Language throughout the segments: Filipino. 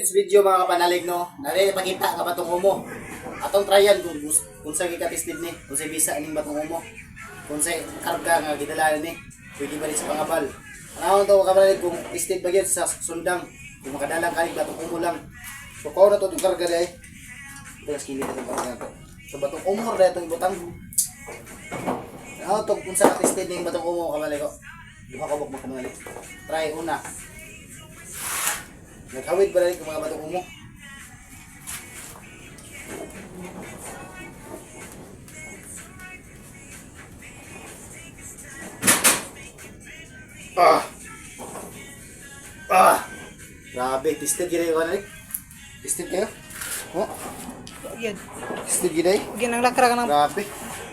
This video mga kapanalig no, pakita ka batong umo. Atong tryan kung sa gikatested ni, kung sa bisa aning batong umo. Kung sa karga nga gidala ni, pwede ba rin sa pangabal. Ano to kapanalig kung tested ba gyud sa sundang, kung makadalang kanig batong umo lang. So ko na to itong karga dai. Ito mas kilit itong karga to. So batong umo ra itong ibutang. Ano to kung sa tested ning batong umo kapanalig ko. Duha ka buk kapanalig. Try una. Naghawid ba rin yung mga batong umo? Grabe, tested gina yung kanan. Tested kayo? Oh? Yan. Tested gina eh? Yan ang lakra ka ng... Grabe.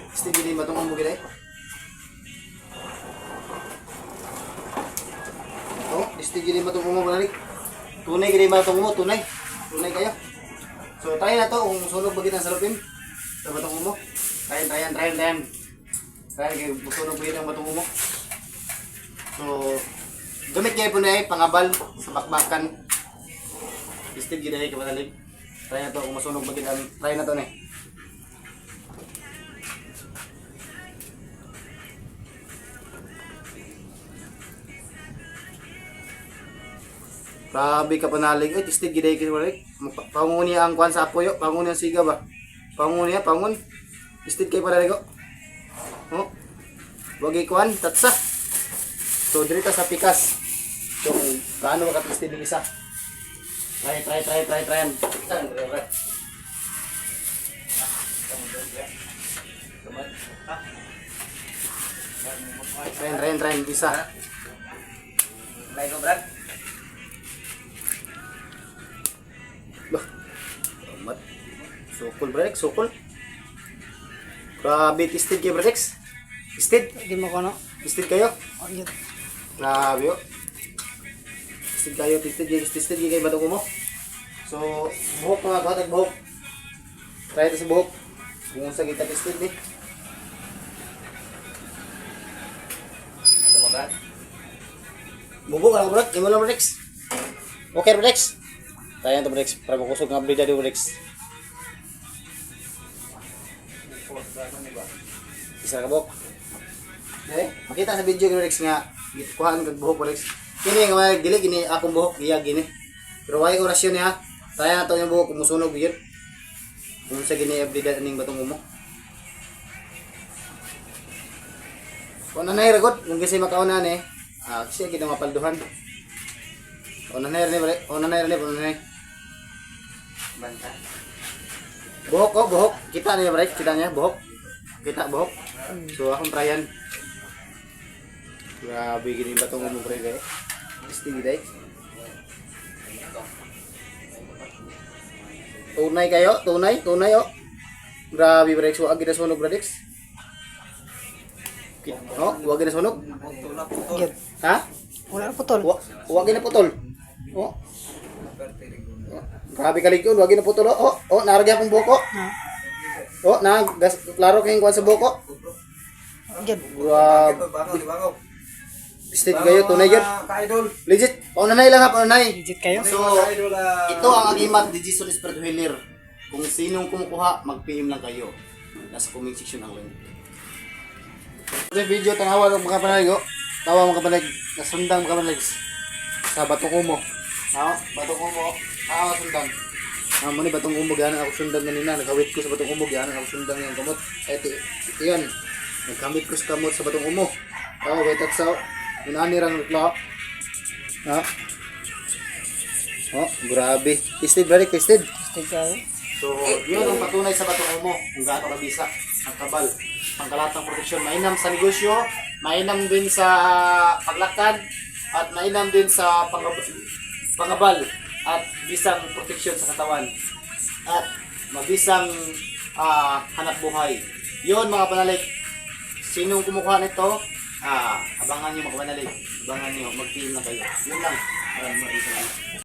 Tested gina yung batong umo gina eh? Oh, tested gina yung batong umo kanan. Tunay gini ba itong umo? Tunay. Tunay kayo. So, try na to kung sunog ba kita sa lupin. Sa batong umo. Try. Try kayo sunog ba kita ang batong umo. So, gamit kayo po na pangabal sa bakbakan. Steve gina kayo kapatalig. Try na to kung masunog ba kita. Try na to na eh. Grabe ka panalig. Ay, tistig giday ka balik. Panguni ang kwan sa apoyo. Panguni ang siga ba? Panguni. Tistig kayo panalig ko. Oh. Wagi kwan. Tatsa. So, dirita sa pikas. So, paano ka tistig ng isa? Try. Try. Isa. Try ko, Brad. Amat. Sukul break, sukul. Grabe, tested kayo breaks. Tested? Hindi mo ko no? Tested kayo? Oh, yan. Grabe yun. Tested kayo batong mo. So, buhok mga batag buhok. Try ito sa buhok. Kung sa kita tested eh. Ito mo ba? Bubok ka lang bro. Imo lang breaks. Okay breaks. Tayo ito breaks. Para makusog nga blida di breaks. Isa ka buhok. Okay? Makita sa video ng breaks nga. Kuhaan kag buhok breaks. Kini nga mga dili gini akong buhok iya gini. Pero why orasyon niya? Tayo na ito yung buhok kung musunog yun. Kung sa gini blida ning batong umo. Kung na nahiragot, kung kasi makaunan eh. Kasi kita mapalduhan. Una na rin. Banta. Buhok. Kita niya break, kita niya buhok. Kita buhok. So akong tryan. Grabe gini batong umo break eh. Istig day. Tunay kayo, tunay oh. Grabe break, so agi na sunog breaks. Oh, wag na sunog. Yan. Ha? Wala na putol. Wag na putol. Oh. Grabe kaligyon, wag na putol. Oh, naragya akong buko. Oh, klaro kayong kuwan sa buko. Yan. Grabe. State kayo, tunay yun. Legit, paunanay lang ha, paunanay. Legit kayo? So, ito ang agimat ni Jesus Espiritu Healer. Kung sinong kumukuha, mag-PM lang kayo. Nasa comment section ang link. Sa video, tanawa ng mga panalig. Tawa mga panalig. Nasundang mga panalig. Sa batong umo. Batong umo. Sundang. Muna batong umo. Yan ako sundang ganina. Nagkawit ko sa batong umo. Yan ako sundang yung kamot. Ito yan. Nagkamit ko sa kamot sa batong umo. Wait at so. Inanirang rukla. Grabe. Tested, very tested. Tested kayo? So, yun ang patunay sa batong umo. Kung gaano kabisa. Ang kabal. Pangkalatang proteksyon. Mainam sa negosyo. Mainam din sa paglakad. At mainam din sa pangabal. At bisang proteksyon sa katawan. At mabisang hanap buhay. Yun mga panalig. Sinong kumukuha nito? Abangan nyo mga panalig. Abangan nyo. Mag-team na kayo. Yun lang. Maraming salamat.